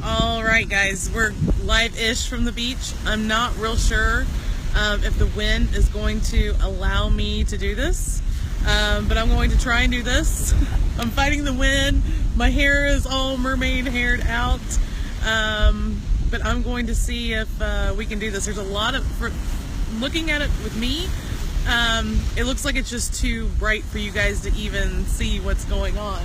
All right, guys, we're live-ish from the beach. I'm not real sure if the wind is going to allow me to do this, but I'm going to try and do this. I'm fighting the wind. My hair is all mermaid haired out, but I'm going to see if we can do this. There's a lot of, looking at it with me, it looks like it's just too bright for you guys to even see what's going on.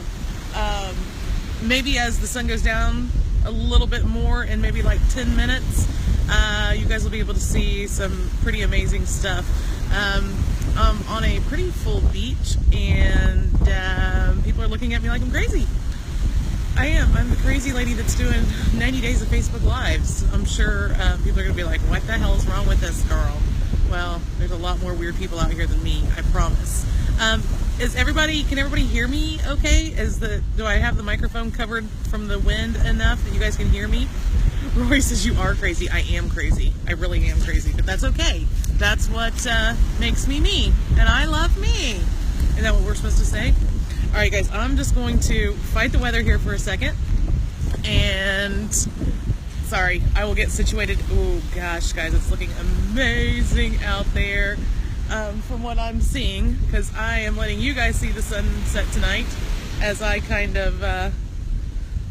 Maybe as the sun goes down a little bit more in maybe like 10 minutes, you guys will be able to see some pretty amazing stuff. I'm on a pretty full beach, and people are looking at me like I'm crazy. I am. I'm the crazy lady that's doing 90 days of Facebook Lives. I'm sure people are going to be like, what the hell is wrong with this girl? Well, there's a lot more weird people out here than me, I promise. Can everybody hear me okay? Do I have the microphone covered from the wind enough that you guys can hear me? Rory says, you are crazy. I am crazy. I really am crazy, but that's okay. That's what makes me me, and I love me. Isn't that what we're supposed to say? All right, guys, I'm just going to fight the weather here for a second, and sorry, I will get situated. Oh gosh, guys, it's looking amazing out there. From what I'm seeing, because I am letting you guys see the sunset tonight as I kind of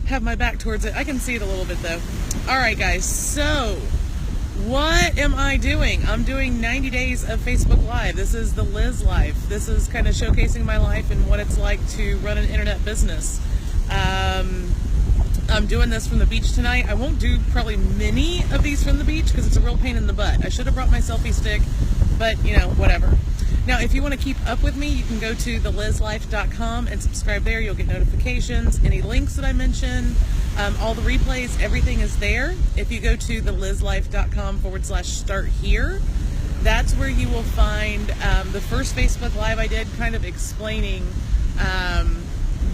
have my back towards it. I can see it a little bit though. Alright guys, so what am I doing? I'm doing 90 days of Facebook Live. This is the Liz Life. This is kind of showcasing my life and what it's like to run an internet business. I'm doing this from the beach tonight. I won't do probably many of these from the beach because it's a real pain in the butt. I should have brought my selfie stick, but you know, whatever. Now, if you want to keep up with me, you can go to thelizlife.com and subscribe there. You'll get notifications, any links that I mention, all the replays, everything is there. If you go to thelizlife.com/start here, that's where you will find the first Facebook Live I did, kind of explaining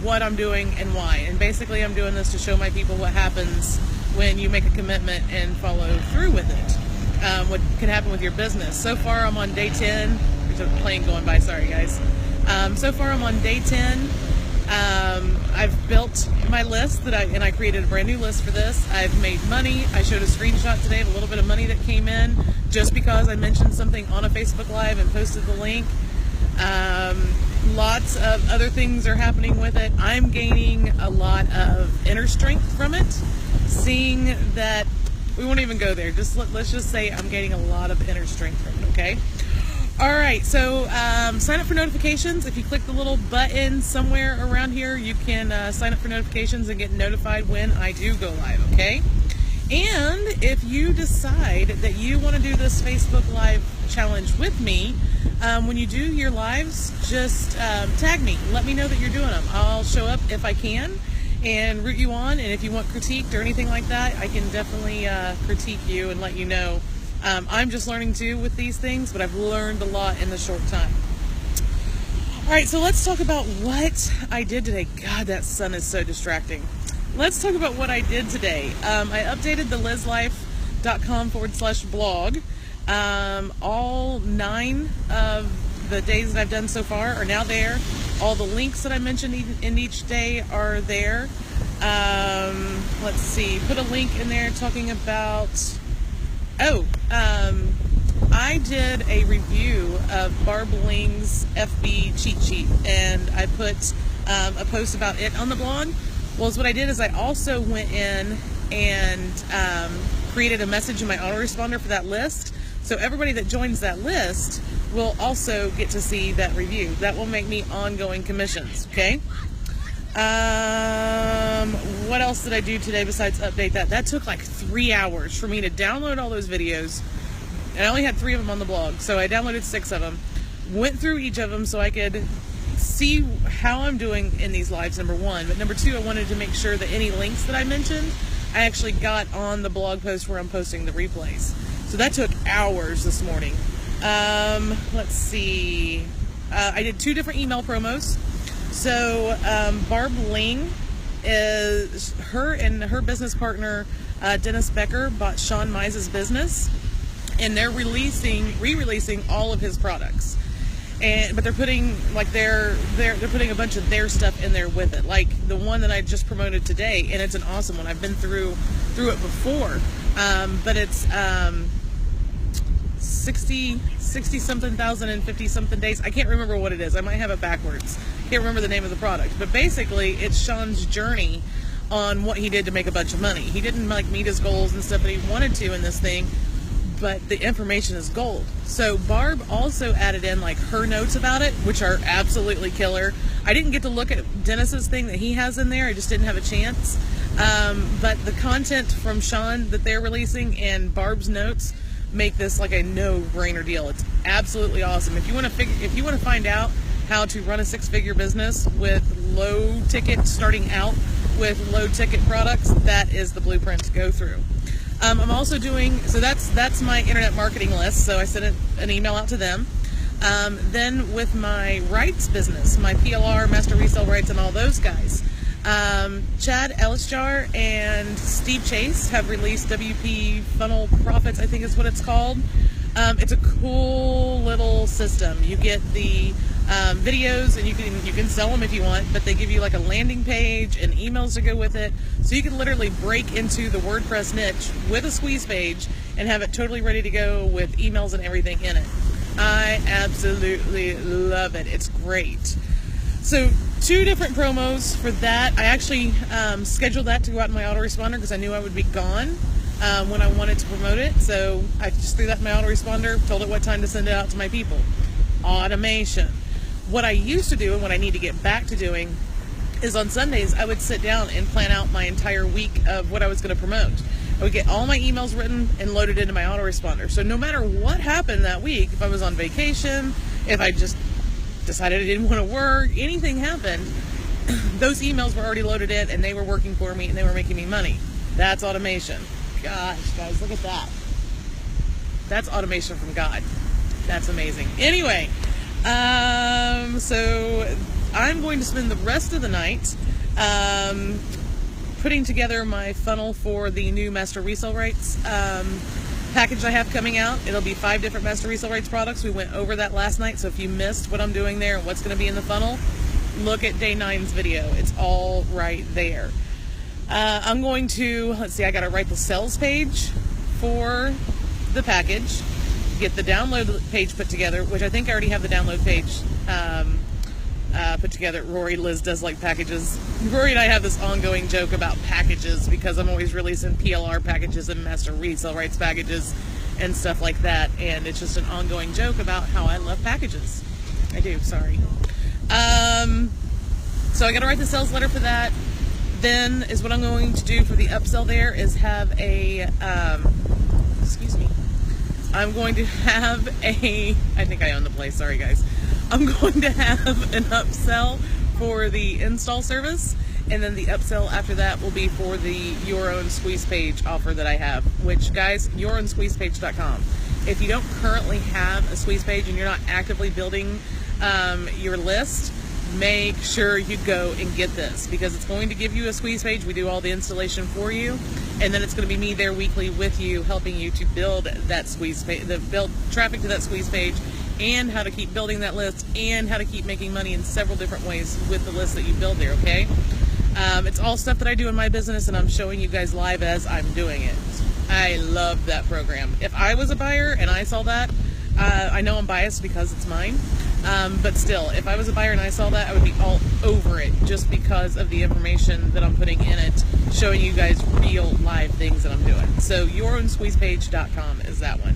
what I'm doing and why. And basically I'm doing this to show my people what happens when you make a commitment and follow through with it. What can happen with your business. So far I'm on day 10. There's a plane going by, sorry guys. So far I'm on day 10. I've built my list and I created a brand new list for this. I've made money. I showed a screenshot today of a little bit of money that came in just because I mentioned something on a Facebook Live and posted the link. Lots of other things are happening with it. I'm gaining a lot of inner strength from it. Seeing that, we won't even go there. Let's just say I'm gaining a lot of inner strength from it, okay? All right, so sign up for notifications. If you click the little button somewhere around here, you can sign up for notifications and get notified when I do go live, okay? And if you decide that you want to do this Facebook Live challenge with me, when you do your lives, just tag me. Let me know that you're doing them. I'll show up if I can and root you on. And if you want critiqued or anything like that, I can definitely critique you and let you know. I'm just learning too with these things, but I've learned a lot in the short time. All right, so let's talk about what I did today. God, that sun is so distracting. Let's talk about what I did today. I updated the lizlife.com/blog. All 9 of the days that I've done so far are now there. All the links that I mentioned in each day are there. Let's see, put a link in there talking about, I did a review of Barb Ling's FB cheat sheet, and I put a post about it on the blog. Well, what I did is I also went in and created a message in my autoresponder for that list. So everybody that joins that list will also get to see that review. That will make me ongoing commissions, okay? What else did I do today besides update that? That took like 3 hours for me to download all those videos. And I only had 3 of them on the blog, so I downloaded 6 of them. Went through each of them so I could see how I'm doing in these lives, number 1. But number 2, I wanted to make sure that any links that I mentioned, I actually got on the blog post where I'm posting the replays. So that took hours this morning. Let's see. I did 2 different email promos. So Barb Ling, is her and her business partner Dennis Becker bought Sean Mize's business, and they're re-releasing all of his products. but they're putting like they're putting a bunch of their stuff in there with it, like the one that I just promoted today, and it's an awesome one. I've been through it before, but it's 60 something thousand and 50 something days. I can't remember what it is. I might have it backwards. Can't remember the name of the product, but basically it's Sean's journey on what he did to make a bunch of money. He didn't like meet his goals and stuff that he wanted to in this thing, but the information is gold. So Barb also added in like her notes about it, which are absolutely killer. I didn't get to look at Dennis's thing that he has in there. I just didn't have a chance. But the content from Sean that they're releasing and Barb's notes make this like a no-brainer deal. It's absolutely awesome. If you want to find out how to run a six-figure business with low ticket, starting out with low ticket products, that is the blueprint to go through. I'm also doing, so that's my internet marketing list, so I sent an email out to them. Then with my rights business, my PLR, Master Resale Rights, and all those guys, Chad Ellisjar and Steve Chase have released WP Funnel Profits, I think is what it's called. It's a cool little system. You get the videos, and you can sell them if you want, but they give you like a landing page and emails to go with it, so you can literally break into the WordPress niche with a squeeze page and have it totally ready to go with emails and everything in it. I absolutely love it. It's great. So 2 different promos for that. I actually scheduled that to go out in my autoresponder because I knew I would be gone when I wanted to promote it. So I just threw that in my autoresponder, told it what time to send it out to my people. Automation. What I used to do and what I need to get back to doing is on Sundays I would sit down and plan out my entire week of what I was going to promote. I would get all my emails written and loaded into my autoresponder. So no matter what happened that week, if I was on vacation, if I just decided I didn't want to work, anything happened, those emails were already loaded in and they were working for me and they were making me money. That's automation. Gosh, guys, look at that. That's automation from God. That's amazing. Anyway, so I'm going to spend the rest of the night putting together my funnel for the new Master Resale Rights package I have coming out. It'll be 5 different Master Resale Rights products. We went over that last night, so if you missed what I'm doing there and what's going to be in the funnel, look at day 9's video. It's all right there. I'm going to, let's see, I got to write the sales page for the package, get the download page put together, which I think I already have the download page put together. Liz does like packages. Rory and I have this ongoing joke about packages because I'm always releasing PLR packages and Master Resale Rights packages and stuff like that, and it's just an ongoing joke about how I love packages. I do, sorry. So I got to write the sales letter for that. Then is what I'm going to do for the upsell there is have a, excuse me, I'm going to have a, I think I own the place, sorry guys. I'm going to have an upsell for the install service, and then the upsell after that will be for the Your Own Squeeze Page offer that I have, which guys, yourownSqueezePage.com. If you don't currently have a squeeze page and you're not actively building your list, make sure you go and get this, because it's going to give you a squeeze page. We do all the installation for you, and then it's going to be me there weekly with you, helping you to build that squeeze page, build traffic to that squeeze page, and how to keep building that list, and how to keep making money in several different ways with the list that you build there, okay? It's all stuff that I do in my business, and I'm showing you guys live as I'm doing it. I love that program. If I was a buyer and I saw that, I know I'm biased because it's mine, but still, if I was a buyer and I saw that, I would be all over it just because of the information that I'm putting in it, showing you guys real live things that I'm doing. So yourownSqueezePage.com is that one.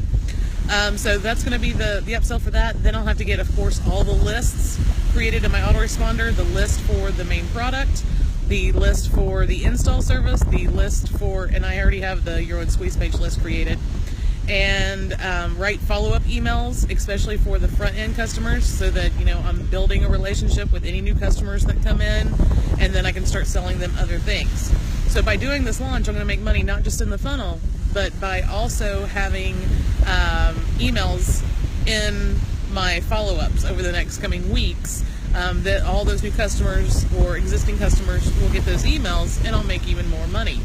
So that's going to be the upsell for that. Then I'll have to get, of course, all the lists created in my autoresponder, the list for the main product, the list for the install service, the list for, and I already have the Your Own Squeeze Page list created, and write follow-up emails, especially for the front-end customers, so that, you know, I'm building a relationship with any new customers that come in, and then I can start selling them other things. So by doing this launch, I'm going to make money not just in the funnel, but by also having emails in my follow-ups over the next coming weeks, that all those new customers or existing customers will get those emails, and I'll make even more money.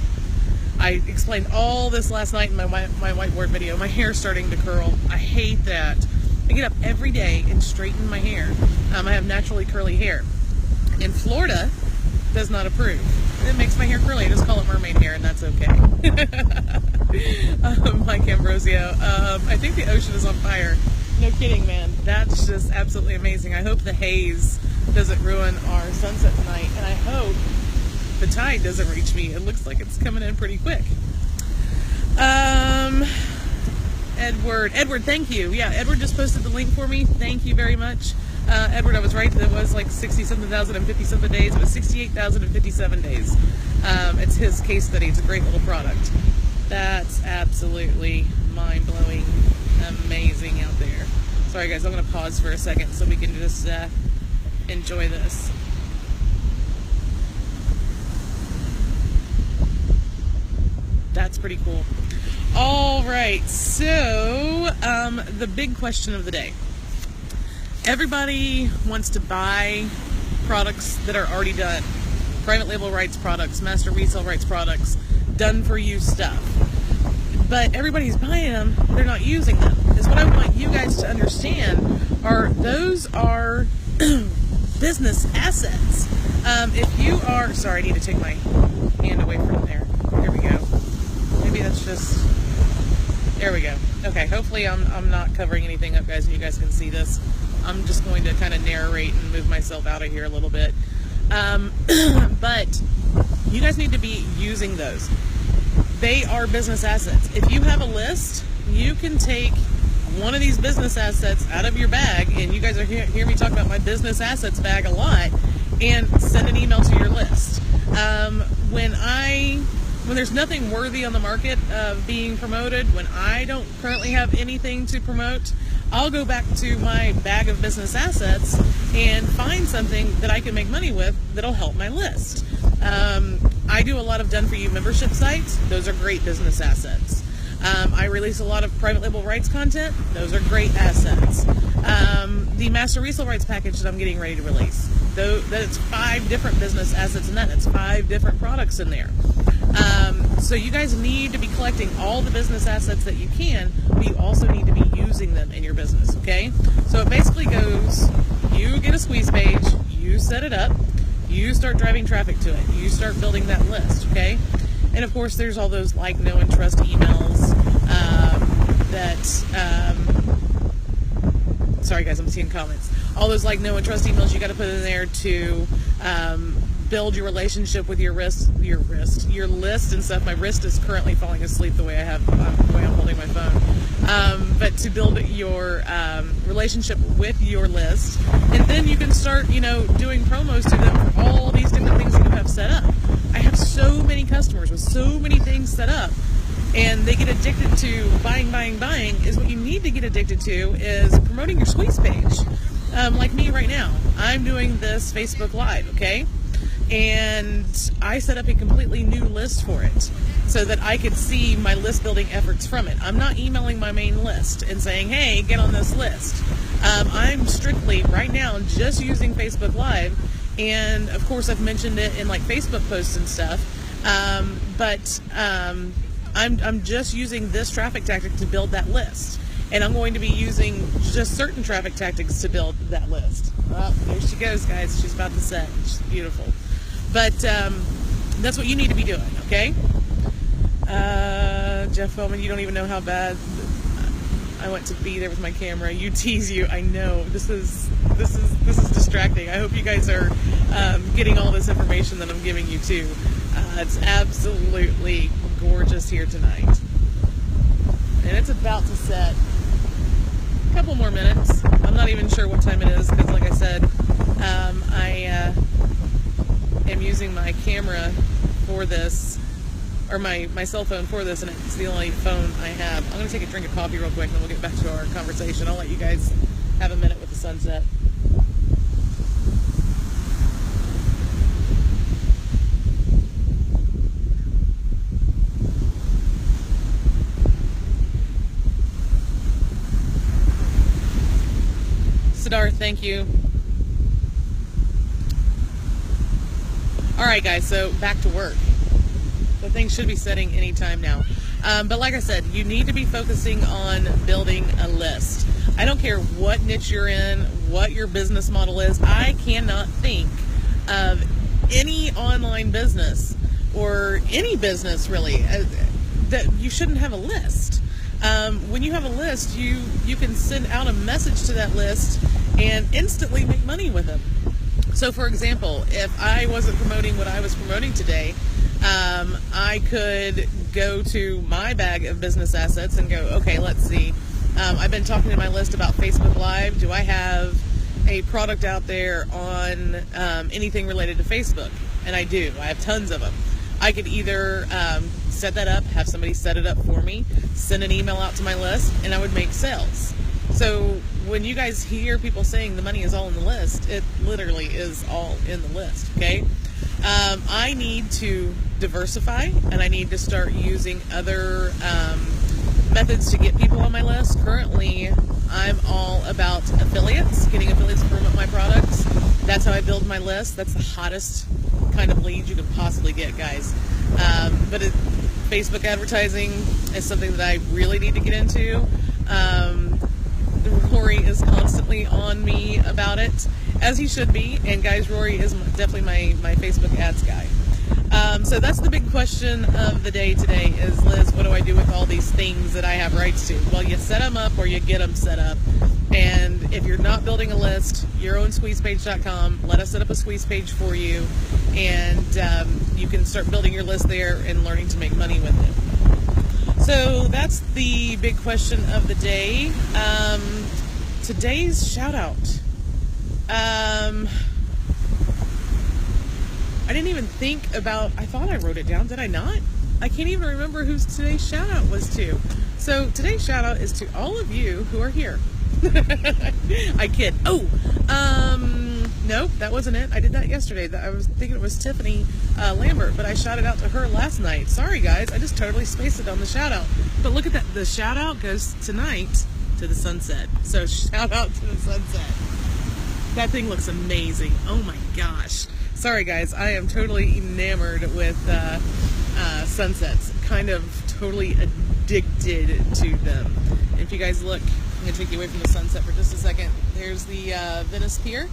I explained all this last night in my whiteboard video. My hair's starting to curl. I hate that. I get up every day and straighten my hair. I have naturally curly hair. In Florida, does not approve. It makes my hair curly. I just call it mermaid hair, and that's okay. Mike Ambrosio. I think the ocean is on fire. No kidding, man. That's just absolutely amazing. I hope the haze doesn't ruin our sunset tonight, and I hope the tide doesn't reach me. It looks like it's coming in pretty quick. Edward, thank you. Yeah, Edward just posted the link for me. Thank you very much. Edward, I was right. It was like 60-something thousand and 50-something days. It was 68,057 days. It's his case study. It's a great little product. That's absolutely mind-blowing, amazing out there. Sorry, guys. I'm going to pause for a second so we can just enjoy this. That's pretty cool. All right, so the big question of the day. Everybody wants to buy products that are already done. Private label rights products, master resale rights products, done for you stuff. But everybody's buying them, they're not using them. Is what I want you guys to understand those are business assets. If you are, sorry, I need to take my hand away from there. There we go. Maybe that's just, there we go. Okay, hopefully I'm not covering anything up, guys, and you guys can see this. I'm just going to kind of narrate and move myself out of here a little bit. But you guys need to be using those. They are business assets. If you have a list, you can take one of these business assets out of your bag, and you guys are hear me talk about my business assets bag a lot, and send an email to your list. When there's nothing worthy on the market of being promoted, when I don't currently have anything to promote, I'll go back to my bag of business assets and find something that I can make money with that'll help my list. I do a lot of done-for-you membership sites. Those are great business assets. I release a lot of private label rights content. Those are great assets. The master resale rights package that I'm getting ready to release, that's 5 different business assets in that. It's 5 different products in there. So you guys need to be collecting all the business assets that you can, but you also need to be using them in your business, okay? So it basically goes, you get a squeeze page, you set it up, you start driving traffic to it, you start building that list, okay? And of course there's all those like, know, and trust emails sorry guys, I'm seeing comments. All those like, know, and trust emails you got to put in there to build your relationship with your list and stuff. My wrist is currently falling asleep the way I'm holding my phone. But to build your relationship with your list, and then you can start, doing promos to them for all these different things that you have set up. I have so many customers with so many things set up, and they get addicted to buying. Is what you need to get addicted to is promoting your squeeze page. Like me right now, I'm doing this Facebook Live, okay? And I set up a completely new list for it so that I could see my list building efforts from it. I'm not emailing my main list and saying, hey, get on this list. I'm strictly right now just using Facebook Live, and of course I've mentioned it in like Facebook posts and stuff, but I'm just using this traffic tactic to build that list. And I'm going to be using just certain traffic tactics to build that list. Well, there she goes, guys. She's about to set. She's beautiful. But that's what you need to be doing, okay? Jeff Feldman, you don't even know how bad I want to be there with my camera. You tease you. I know. This is distracting. I hope you guys are getting all this information that I'm giving you too. It's absolutely gorgeous here tonight. And it's about to set. A couple more minutes. I'm not even sure what time it is because, like I said, I am using my camera for this, or my cell phone for this, and it's the only phone I have. I'm going to take a drink of coffee real quick, and then we'll get back to our conversation. I'll let you guys have a minute with the sunset. Siddharth, thank you. All right, guys, so back to work. the thing should be setting anytime now. But like I said, you need to be focusing on building a list. I don't care what niche you're in, what your business model is. I cannot think of any online business or any business really that you shouldn't have a list. When you have a list, you can send out a message to that list and instantly make money with them. So for example, if I wasn't promoting what I was promoting today, I could go to my bag of business assets and go, okay, let's see. I've been talking to my list about Facebook Live. Do I have a product out there on anything related to Facebook? And I do. I have tons of them. I could either set that up, have somebody set it up for me, send an email out to my list, and I would make sales. So when you guys hear people saying the money is all in the list, it literally is all in the list, okay? I need to diversify, and I need to start using other methods to get people on my list. Currently, I'm all about affiliates, getting affiliates to promote my products. That's how I build my list. That's the hottest kind of lead you can possibly get, guys. But Facebook advertising is something that I really need to get into. Rory is constantly on me about it, as he should be. And guys, Rory is definitely my Facebook ads guy. So that's the big question of the day today is, Liz, what do I do with all these things that I have rights to? Well, you set them up or you get them set up. And if you're not building a list, yourownSqueezepage.com. Let us set up a squeeze page for you. And you can start building your list there and learning to make money with it. So that's the big question of the day. Today's shout out. I didn't even think about, I thought I wrote it down. Did I not? I can't even remember who today's shout out was to. So today's shout out is to all of you who are here. I kid. Oh, nope, that wasn't it. I did that yesterday. I was thinking it was Tiffany Lambert, but I shouted out to her last night. Sorry, guys. I just totally spaced it on the shout out. But look at that. The shout out goes tonight to the sunset. So shout out to the sunset. That thing looks amazing. Oh my gosh. Sorry, guys. I am totally enamored with sunsets. Kind of totally addicted to them. And if you guys look, I'm going to take you away from the sunset for just a second. There's the Venice Pier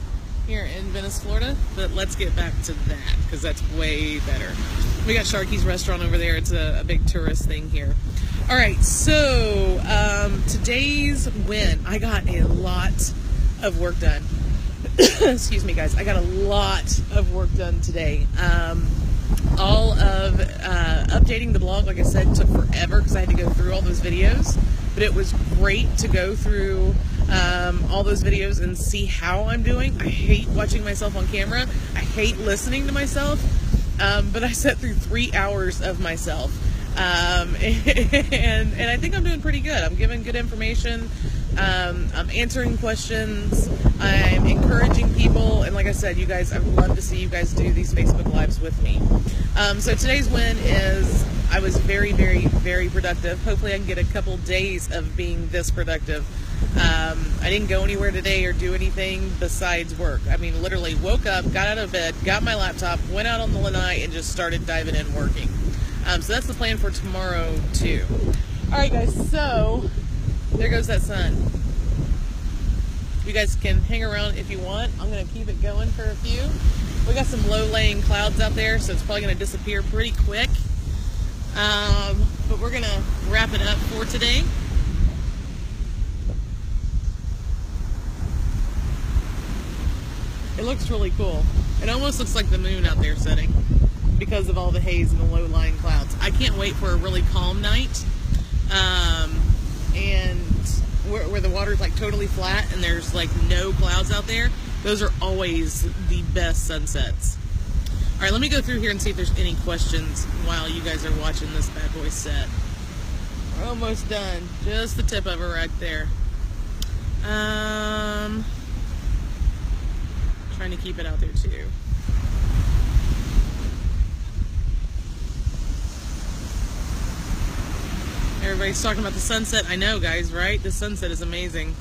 here in Venice, Florida. But let's get back to that because that's way better. We got Sharky's Restaurant over there. It's a big tourist thing here. All right, so today's win. I got a lot of work done. Excuse me, guys. I got a lot of work done today. All of updating the blog, like I said, took forever because I had to go through all those videos. But it was great to go through all those videos and see how I'm doing. I hate watching myself on camera. I hate listening to myself. But I sat through 3 hours of myself. And I think I'm doing pretty good. I'm giving good information. I'm answering questions. I'm encouraging people. And like I said, you guys, I would love to see you guys do these Facebook Lives with me. So today's win is I was very, very, very productive. Hopefully I can get a couple days of being this productive. I didn't go anywhere today or do anything besides work. I mean, literally woke up, got out of bed, got my laptop, went out on the lanai, and just started diving in working. So that's the plan for tomorrow, too. All right, guys, so there goes that sun. You guys can hang around if you want. I'm going to keep it going for a few. We got some low-laying clouds out there, so it's probably going to disappear pretty quick. But we're going to wrap it up for today. It looks really cool. It almost looks like the moon out there setting because of all the haze and the low-lying clouds. I can't wait for a really calm night. And where the water's like totally flat and there's like no clouds out there. Those are always the best sunsets. All right, let me go through here and see if there's any questions while you guys are watching this bad boy set. We're almost done. Just the tip of it right there. Trying to keep it out there too. Everybody's talking about the sunset. I know, guys, right? The sunset is amazing.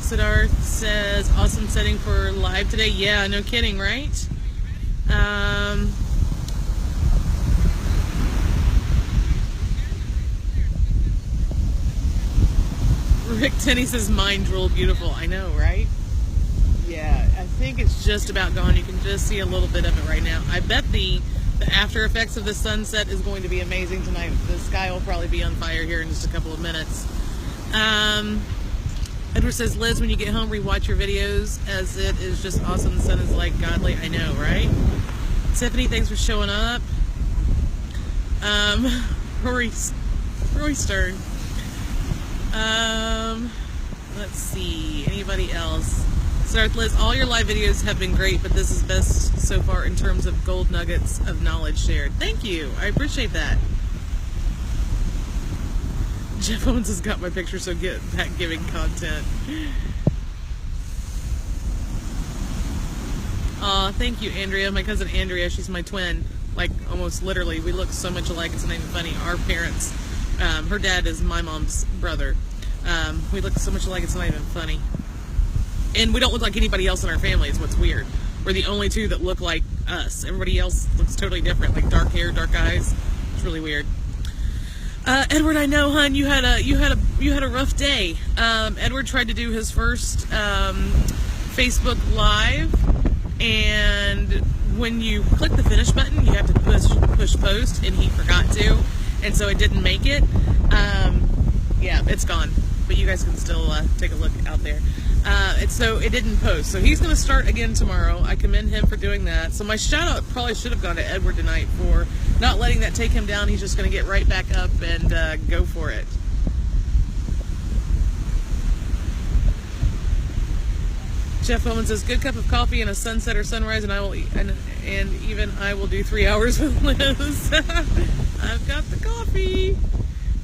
Siddharth says, awesome setting for live today. Yeah, no kidding, right? McTinney says mind drool beautiful. I know, right? Yeah, I think it's just about gone. You can just see a little bit of it right now. I bet the after effects of the sunset is going to be amazing tonight. The sky will probably be on fire here in just a couple of minutes. Edward says, Liz, when you get home, rewatch your videos as it is just awesome. The sun is like godly. I know, right? Tiffany, thanks for showing up. Rory Stern. Let's see. Anybody else? Starth, Liz, all your live videos have been great, but this is best so far in terms of gold nuggets of knowledge shared. Thank you. I appreciate that. Jeff Owens has got my picture, so get back giving content. Aw, thank you, Andrea. My cousin Andrea, she's my twin. Like, almost literally. We look so much alike, it's not even funny. Our parents, her dad is my mom's brother. We look so much alike, it's not even funny. And we don't look like anybody else in our family, is what's weird. We're the only two that look like us. Everybody else looks totally different, like dark hair, dark eyes. It's really weird. Edward, I know, hon, you had a rough day. Edward tried to do his first Facebook Live, and when you click the finish button, you have to push post, and he forgot to, and so it didn't make it. Yeah, it's gone, but you guys can still take a look out there. So it didn't post. So he's going to start again tomorrow. I commend him for doing that. So my shout out probably should have gone to Edward tonight for not letting that take him down. He's just going to get right back up and go for it. Jeff Owen says, good cup of coffee and a sunset or sunrise, and I will eat, and even I will do 3 hours with Liz. I've got the coffee.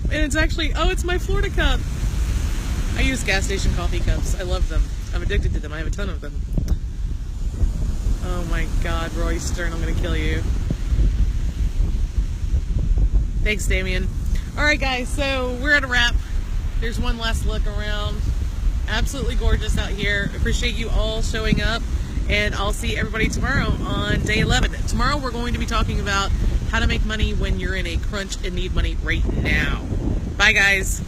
And it's actually, oh, it's my Florida cup. I use gas station coffee cups. I love them. I'm addicted to them. I have a ton of them. Oh my God, Roy Stern, I'm going to kill you. Thanks, Damien. All right, guys, so we're at a wrap. There's one last look around. Absolutely gorgeous out here. Appreciate you all showing up, and I'll see everybody tomorrow on day 11. Tomorrow we're going to be talking about how to make money when you're in a crunch and need money right now. Bye, guys.